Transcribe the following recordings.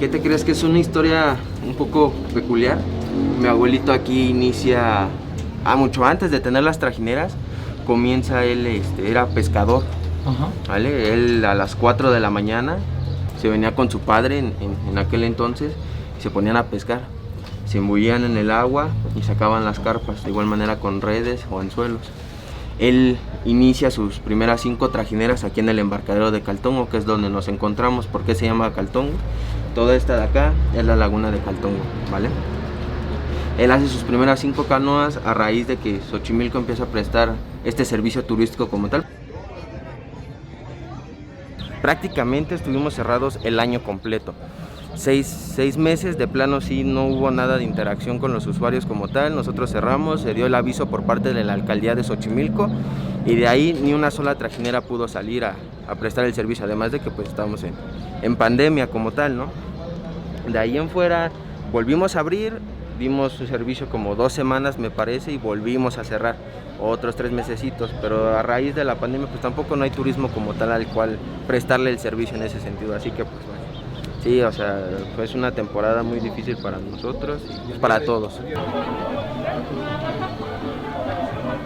¿Qué te crees? Que es una historia un poco peculiar. Mi abuelito aquí inicia, mucho antes de tener las trajineras, comienza él, era pescador. Ajá. ¿Vale? Él a las 4 de la mañana se venía con su padre en aquel entonces y se ponían a pescar. Se embullían en el agua y sacaban las carpas, de igual manera con redes o anzuelos. Él inicia sus primeras 5 trajineras aquí en el embarcadero de Caltongo, que es donde nos encontramos. ¿Por qué se llama Caltongo? Toda esta de acá es la laguna de Caltongo, ¿vale? Él hace sus primeras 5 canoas a raíz de que Xochimilco empieza a prestar este servicio turístico como tal. Prácticamente estuvimos cerrados el año completo. 6 meses de plano, sí, no hubo nada de interacción con los usuarios como tal. Nosotros cerramos, se dio el aviso por parte de la alcaldía de Xochimilco y de ahí ni una sola trajinera pudo salir a prestar el servicio, además de que pues estábamos en pandemia como tal, ¿no? De ahí en fuera volvimos a abrir, dimos su servicio como 2 semanas me parece y volvimos a cerrar otros 3 mesecitos, pero a raíz de la pandemia pues tampoco no hay turismo como tal al cual prestarle el servicio en ese sentido, así que pues bueno. Sí, o sea, es una temporada muy difícil para nosotros y para todos.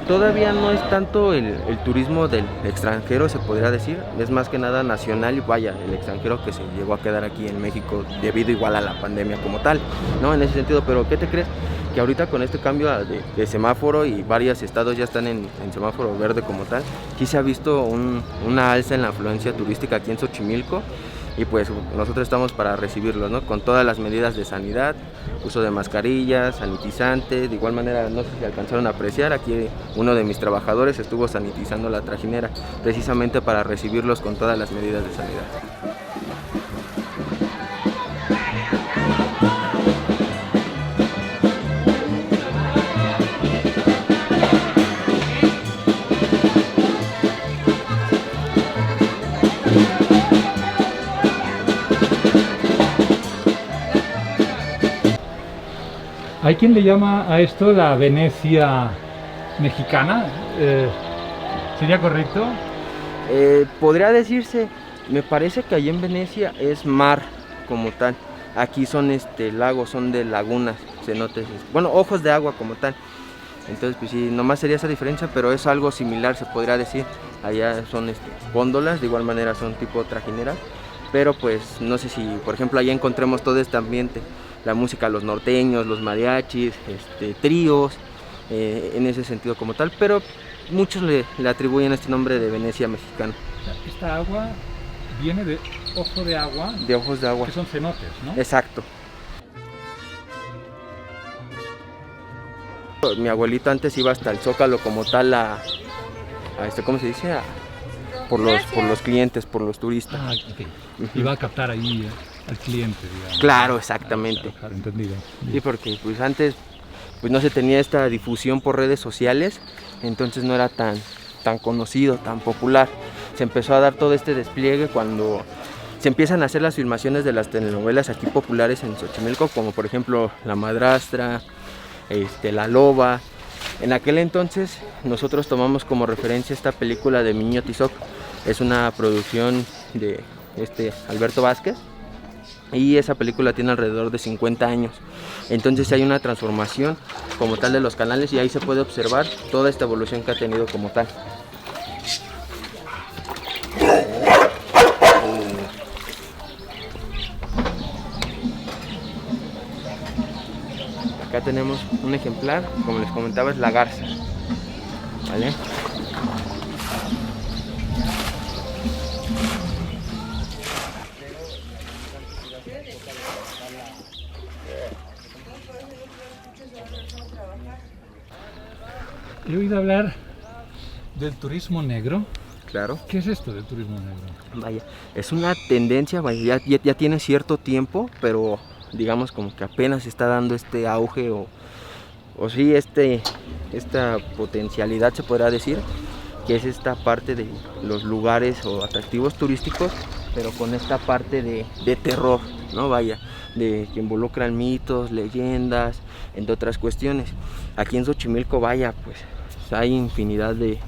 Todavía no es tanto el turismo del extranjero, se podría decir, es más que nada nacional y vaya, el extranjero que se llegó a quedar aquí en México debido igual a la pandemia como tal, ¿no? En ese sentido, pero ¿qué te crees? Que ahorita con este cambio de semáforo y varios estados ya están en semáforo verde como tal, sí se ha visto una alza en la afluencia turística aquí en Xochimilco. Y pues nosotros estamos para recibirlos, ¿no? Con todas las medidas de sanidad, uso de mascarillas, sanitizantes. De igual manera, no sé si alcanzaron a apreciar, aquí uno de mis trabajadores estuvo sanitizando la trajinera precisamente para recibirlos con todas las medidas de sanidad. Hay quien le llama a esto la Venecia mexicana. ¿Sería correcto? Podría decirse, me parece que allí en Venecia es mar como tal. Aquí son lagos, son de lagunas, cenotes, bueno, ojos de agua como tal. Entonces pues sí, nomás sería esa diferencia, pero es algo similar, se podría decir. Allá son góndolas, de igual manera son tipo trajineras, pero pues no sé si, por ejemplo, allá encontremos todo este ambiente, la música, los norteños, los mariachis, tríos, en ese sentido como tal, pero muchos le atribuyen este nombre de Venecia mexicana. Esta agua viene de ojo de agua. De ojos de agua. Que son cenotes, ¿no? Exacto. Mi abuelito antes iba hasta el Zócalo como tal ¿cómo se dice? Por los clientes, por los turistas. Ah, okay. Iba a captar ahí al cliente, digamos. Claro, exactamente. Claro, entendido. Sí, porque pues antes pues no se tenía esta difusión por redes sociales, entonces no era tan conocido, tan popular. Se empezó a dar todo este despliegue cuando se empiezan a hacer las filmaciones de las telenovelas aquí populares en Xochimilco, como por ejemplo La Madrastra, La Loba. En aquel entonces nosotros tomamos como referencia esta película de Miño Tizoc. Es una producción de Alberto Vázquez y esa película tiene alrededor de 50 años. Entonces hay una transformación como tal de los canales y ahí se puede observar toda esta evolución que ha tenido como tal. Acá tenemos un ejemplar, como les comentaba, es la garza, ¿vale? He oído hablar del turismo negro. Claro. ¿Qué es esto del turismo negro? Vaya, es una tendencia, vaya, ya tiene cierto tiempo, pero digamos como que apenas está dando este auge o sí, esta potencialidad se podrá decir, que es esta parte de los lugares o atractivos turísticos, pero con esta parte de terror, ¿no? Vaya, que involucran mitos, leyendas, entre otras cuestiones. Aquí en Xochimilco, vaya, pues hay infinidad de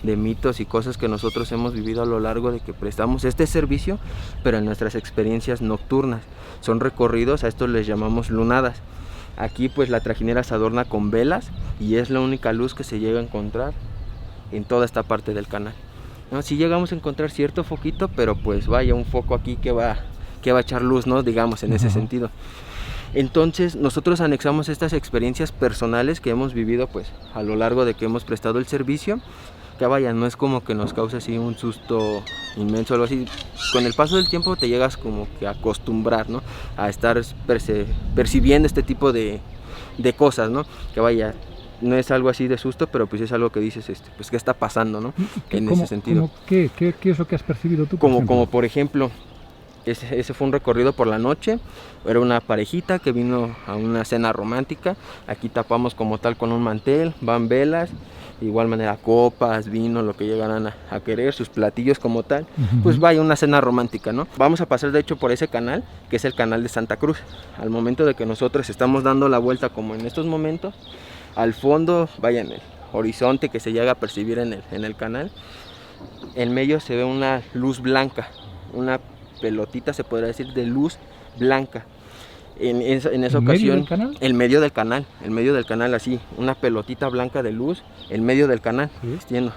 de mitos y cosas que nosotros hemos vivido a lo largo de que prestamos este servicio, pero en nuestras experiencias nocturnas. Son recorridos, a estos les llamamos lunadas. Aquí pues la trajinera se adorna con velas y es la única luz que se llega a encontrar en toda esta parte del canal, ¿no? Sí llegamos a encontrar cierto foquito, pero pues vaya, un foco aquí que va a echar luz, ¿no? Digamos, en ese sentido. Entonces nosotros anexamos estas experiencias personales que hemos vivido pues a lo largo de que hemos prestado el servicio, que vaya, no es como que nos cause así un susto inmenso o algo así. Con el paso del tiempo te llegas como que a acostumbrar, ¿no? A estar percibiendo este tipo de cosas, ¿no? Que vaya, no es algo así de susto, pero pues es algo que dices, pues qué está pasando, ¿no? En ese sentido. ¿Qué es lo que has percibido tú? Como por ejemplo, ese fue un recorrido por la noche. Era una parejita que vino a una cena romántica. Aquí tapamos como tal con un mantel, van velas, de igual manera copas, vino, lo que llegaran a querer, sus platillos como tal. Pues vaya, una cena romántica, ¿no? Vamos a pasar de hecho por ese canal, que es el canal de Santa Cruz. Al momento de que nosotros estamos dando la vuelta como en estos momentos, al fondo, vaya, en el horizonte que se llega a percibir en el canal, en medio se ve una luz blanca, una pelotita, se podría decir, de luz blanca. En esa ocasión, el medio del canal, así, una pelotita blanca de luz, en medio del canal,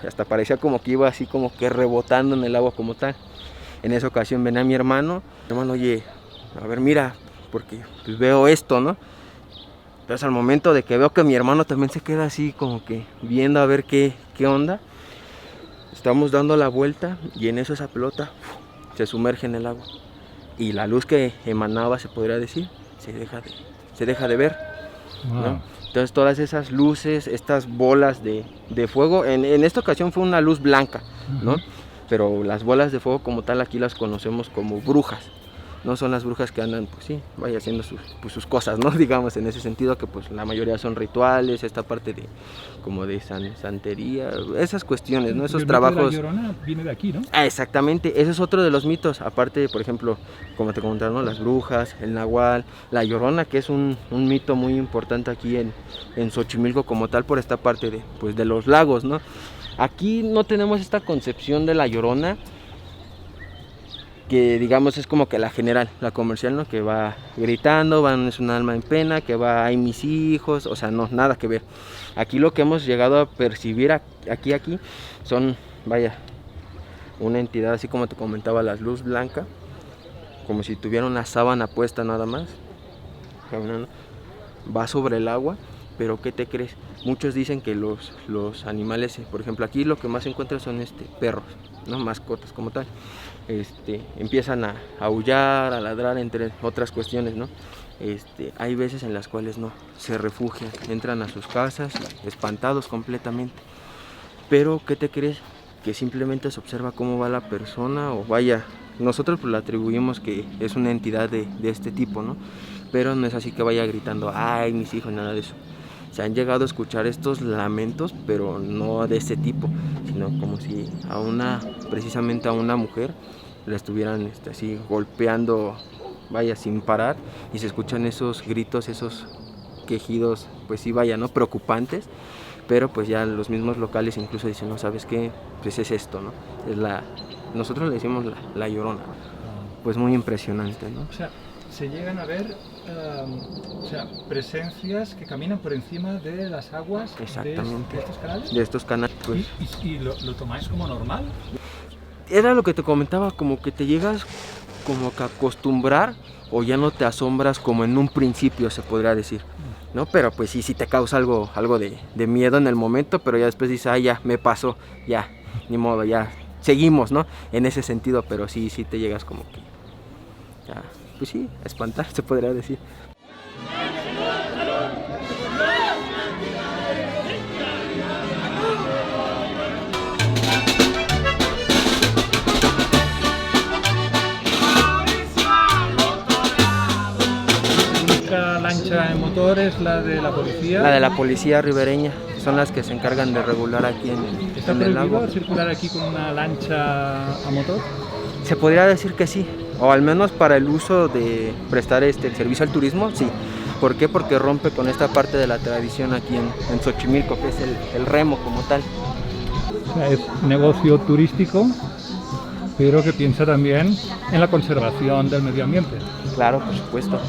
hasta parecía como que iba así como que rebotando en el agua como tal. En esa ocasión venía mi hermano, oye, a ver, mira, porque pues veo esto, ¿no? Entonces al momento de que veo que mi hermano también se queda así como que viendo a ver qué onda, estamos dando la vuelta y en eso esa pelota se sumerge en el agua y la luz que emanaba, se podría decir, se deja de ver, ¿no? Entonces todas esas luces, estas bolas de fuego, en esta ocasión fue una luz blanca, ¿no? Pero las bolas de fuego como tal aquí las conocemos como brujas. No son las brujas que andan, pues sí, vaya haciendo sus cosas, ¿no? Digamos, en ese sentido, que pues la mayoría son rituales, esta parte de como de santería, esas cuestiones, ¿no? Esos trabajos. La Llorona viene de aquí, ¿no? Exactamente, ese es otro de los mitos, aparte, por ejemplo, como te comentaba, ¿no? Las brujas, el nahual, la Llorona, que es un mito muy importante aquí en Xochimilco como tal, por esta parte de los lagos, ¿no? Aquí no tenemos esta concepción de la Llorona, que digamos es como que la general, la comercial, ¿no? Que va gritando, es un alma en pena, que va, ay mis hijos, o sea, no, nada que ver. Aquí lo que hemos llegado a percibir aquí son, vaya, una entidad así como te comentaba, la luz blanca, como si tuviera una sábana puesta nada más, caminando, va sobre el agua. Pero ¿qué te crees? Muchos dicen que los animales, por ejemplo, aquí lo que más se encuentra son perros, ¿no? Mascotas como tal. Empiezan a aullar, a ladrar, entre otras cuestiones, ¿no? Hay veces en las cuales no, se refugian, entran a sus casas espantados completamente. Pero ¿qué te crees? Que simplemente se observa cómo va la persona, o vaya, nosotros pues le atribuimos que es una entidad de este tipo, ¿no? Pero no es así que vaya gritando, ay mis hijos, nada de eso. Se han llegado a escuchar estos lamentos, pero no de ese tipo, sino como si precisamente a una mujer la estuvieran así golpeando, vaya, sin parar, y se escuchan esos gritos, esos quejidos, pues sí, vaya, ¿no? Preocupantes, pero pues ya los mismos locales incluso dicen, no, ¿sabes qué? Pues es esto, ¿no? Nosotros le decimos la Llorona, pues muy impresionante, ¿no? O sea, se llegan a ver presencias que caminan por encima de las aguas. Exactamente. De estos canales. De estos canales, pues. ¿Y lo tomáis como normal? Era lo que te comentaba, como que te llegas como que a acostumbrar, o ya no te asombras como en un principio, se podría decir, ¿no? Pero pues sí te causa algo de miedo en el momento, pero ya después dices, ya me pasó, ya, ni modo, ya seguimos, ¿no? En ese sentido, pero sí te llegas como que, ya, pues sí, a espantar, se podría decir. ¿La lancha en motor es la de la policía? La de la policía ribereña, son las que se encargan de regular aquí en el lago. ¿Está prohibido circular aquí con una lancha a motor? Se podría decir que sí, o al menos para el uso de prestar el servicio al turismo, sí. ¿Por qué? Porque rompe con esta parte de la tradición aquí en Xochimilco, que es el remo como tal. O sea, es negocio turístico, pero que piensa también en la conservación del medio ambiente. Claro, por supuesto.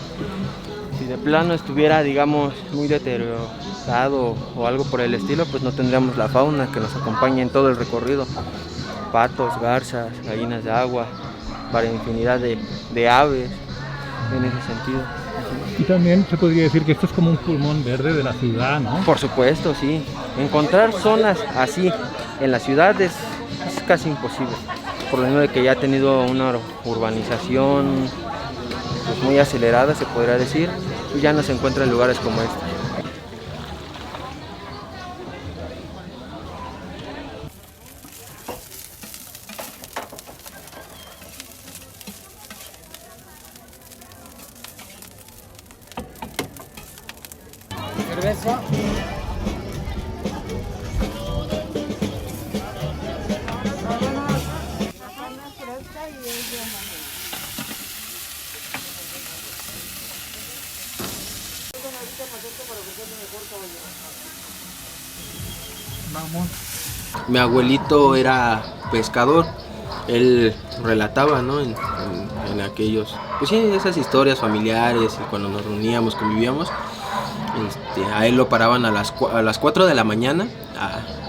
Si de plano estuviera, digamos, muy deteriorado o algo por el estilo, pues no tendríamos la fauna que nos acompaña en todo el recorrido. Patos, garzas, gallinas de agua, para infinidad de aves en ese sentido. Y también se podría decir que esto es como un pulmón verde de la ciudad, ¿no? Por supuesto, sí. Encontrar zonas así en la ciudad es casi imposible. Por lo mismo de que ya ha tenido una urbanización pues, muy acelerada, se podría decir, y ya no se encuentra en lugares como este. Cerveza. Mi abuelito era pescador, él relataba, ¿no? En aquellos, pues sí, esas historias familiares, y cuando nos reuníamos, convivíamos, a él lo paraban a las 4 de la mañana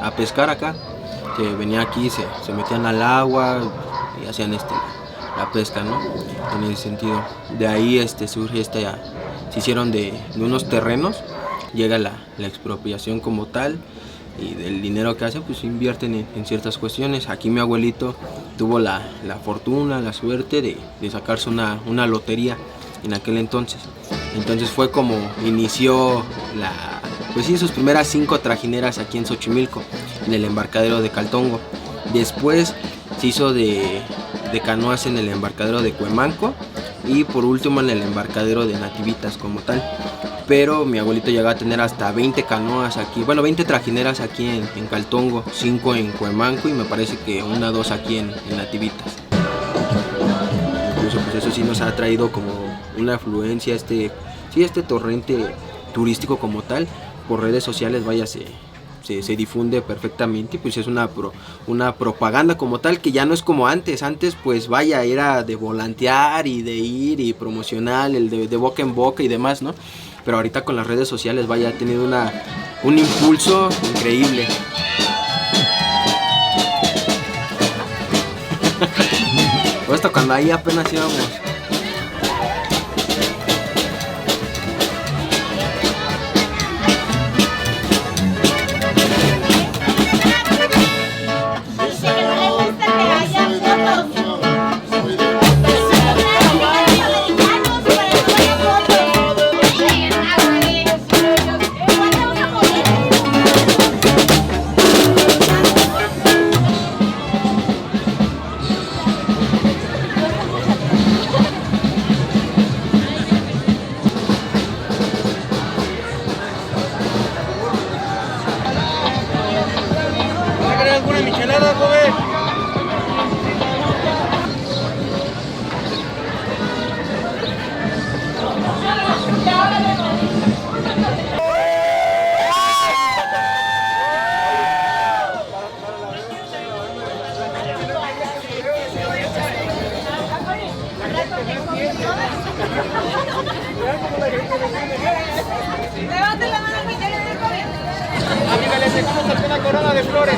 a pescar acá, que venía aquí, se metían al agua y hacían la pesca, ¿no? En ese sentido. De ahí surge se hicieron de unos terrenos, llega la expropiación como tal, y del dinero que hacen pues invierten en ciertas cuestiones. Aquí mi abuelito tuvo la fortuna, la suerte de sacarse una lotería en aquel entonces. Entonces fue como inició pues sí, sus primeras 5 trajineras aquí en Xochimilco, en el embarcadero de Caltongo. Después se hizo de canoas en el embarcadero de Cuemanco y por último en el embarcadero de Nativitas como tal. Pero mi abuelito llegó a tener hasta 20 canoas aquí, bueno, 20 trajineras aquí en Caltongo, 5 en Cuemanco y me parece que 1 o 2 aquí en Nativitas. Incluso pues eso sí nos ha traído como una afluencia, este torrente turístico como tal, por redes sociales, vaya, se difunde perfectamente, pues es una propaganda como tal, que ya no es como antes pues vaya, era de volantear y de ir y promocionar, el de boca en boca y demás, ¿no? Pero ahorita con las redes sociales, vaya, ha tenido un impulso increíble. Esto cuando ahí apenas íbamos. Levante la mano, que ya le dejo bien. Amiga, les dejamos aquí una corona de flores.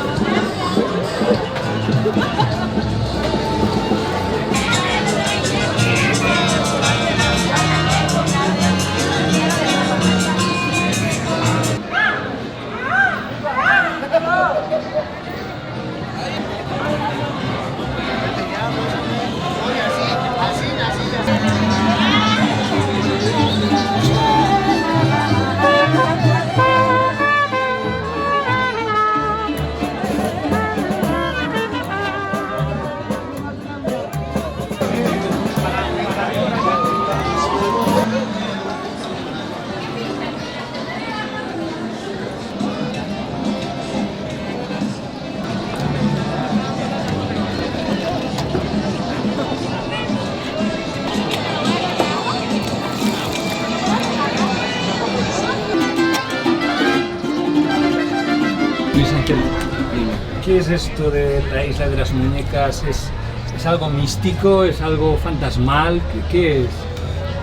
¿Qué es esto de la Isla de las Muñecas? ¿Es algo místico? ¿Es algo fantasmal? ¿Qué es?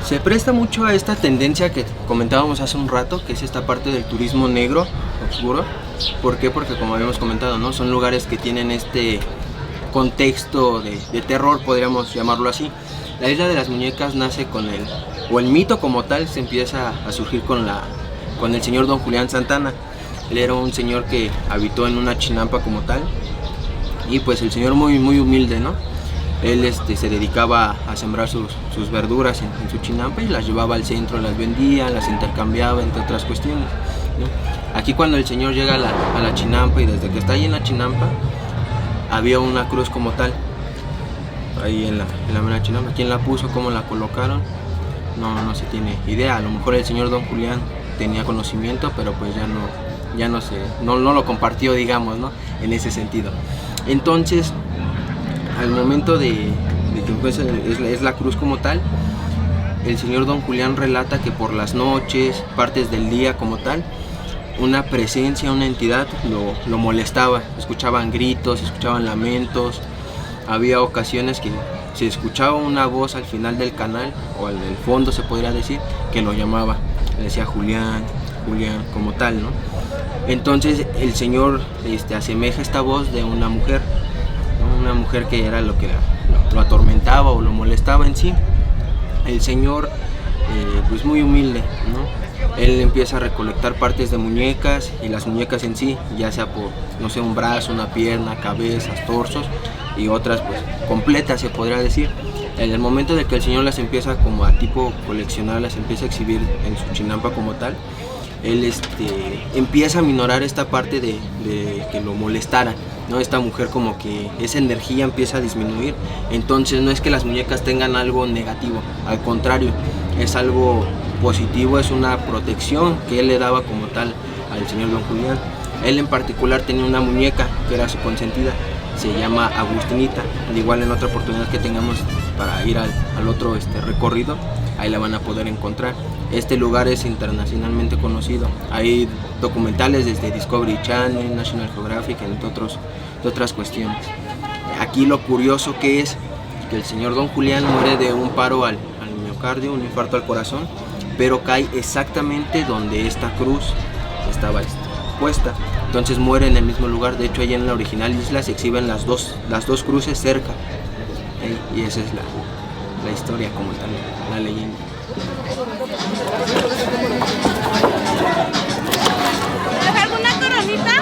Se presta mucho a esta tendencia que comentábamos hace un rato, que es esta parte del turismo negro, oscuro. ¿Por qué? Porque como habíamos comentado, ¿no? Son lugares que tienen este contexto de terror, podríamos llamarlo así. La Isla de las Muñecas nace con el mito como tal se empieza a surgir con el señor Don Julián Santana. Él era un señor que habitó en una chinampa como tal, y pues el señor muy humilde, ¿no? Él se dedicaba a sembrar sus verduras en su chinampa y las llevaba al centro, las vendía, las intercambiaba, entre otras cuestiones, ¿no? Aquí cuando el señor llega a la chinampa, y desde que está ahí en la chinampa, había una cruz como tal, ahí en la mera chinampa. ¿Quién la puso? ¿Cómo la colocaron? No se tiene idea. A lo mejor el señor Don Julián tenía conocimiento, pero pues no lo compartió, digamos, ¿no? En ese sentido. Entonces, al momento de que pues, es la cruz como tal, el señor Don Julián relata que por las noches, partes del día como tal, una presencia, una entidad lo molestaba. Escuchaban gritos, escuchaban lamentos. Había ocasiones que se escuchaba una voz al final del canal, o al del fondo se podría decir, que lo llamaba. Le decía Julián, Julián, como tal, ¿no? Entonces el señor asemeja esta voz de una mujer, ¿no? Una mujer que era lo que lo atormentaba o lo molestaba en sí. El señor, pues muy humilde, ¿no? Él empieza a recolectar partes de muñecas, y las muñecas en sí, ya sea por, no sé, un brazo, una pierna, cabezas, torsos, y otras pues completas se podría decir. En el momento de que el señor las empieza como a tipo coleccionar, las empieza a exhibir en su chinampa como tal, él empieza a minorar esta parte de que lo molestara, ¿no? Esta mujer, como que esa energía empieza a disminuir. Entonces no es que las muñecas tengan algo negativo, al contrario, es algo positivo, es una protección que él le daba como tal al señor Don Julián. Él en particular tenía una muñeca que era su consentida, se llama Agustinita. Al igual, en otra oportunidad que tengamos para ir al otro recorrido, ahí la van a poder encontrar. Este lugar es internacionalmente conocido. Hay documentales desde Discovery Channel, National Geographic, entre otras cuestiones. Aquí lo curioso que es que el señor Don Julián muere de un paro al miocardio, un infarto al corazón, pero cae exactamente donde esta cruz estaba puesta. Entonces muere en el mismo lugar. De hecho, allá en la original isla se exhiben las dos cruces cerca, y esa es la historia como tal, la leyenda. ¿Alguna coronita?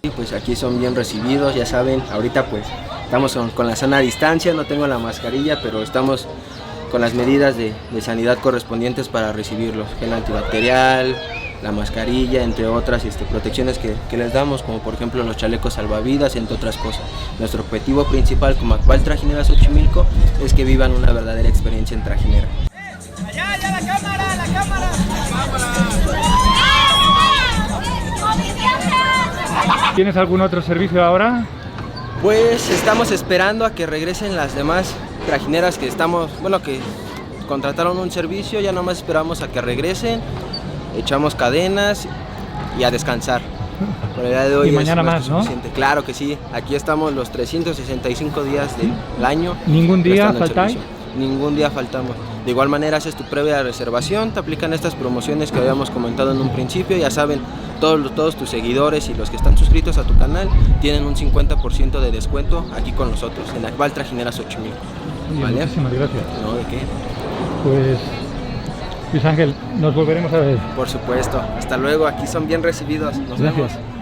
Y pues aquí son bien recibidos, ya saben. Ahorita pues estamos con la sana distancia, no tengo la mascarilla, pero estamos con las medidas de sanidad correspondientes para recibirlos: gel antibacterial, la mascarilla, entre otras protecciones que les damos, como por ejemplo los chalecos salvavidas, entre otras cosas. Nuestro objetivo principal como actual Trajinera Xochimilco es que vivan una verdadera experiencia en trajinera. ¡Allá, la cámara, la cámara! ¿Tienes algún otro servicio ahora? Pues estamos esperando a que regresen las demás trajineras que que contrataron un servicio. Ya nomás esperamos a que regresen, echamos cadenas y a descansar. Por el día de hoy y mañana es más, ¿no? Suficiente. Claro que sí, aquí estamos los 365 días del año. ¿Ningún día prestando el faltáis? servicio. Ningún día faltamos. De igual manera haces tu previa reservación, te aplican estas promociones que habíamos comentado en un principio. Ya saben, todos tus seguidores y los que están suscritos a tu canal tienen un 50% de descuento aquí con nosotros, en Akbal Trajineras Xochimilco. Bien, muchísimas gracias. No, ¿de qué? Pues, Luis Ángel, nos volveremos a ver. Por supuesto. Hasta luego, aquí son bien recibidos. Nos Gracias. vemos.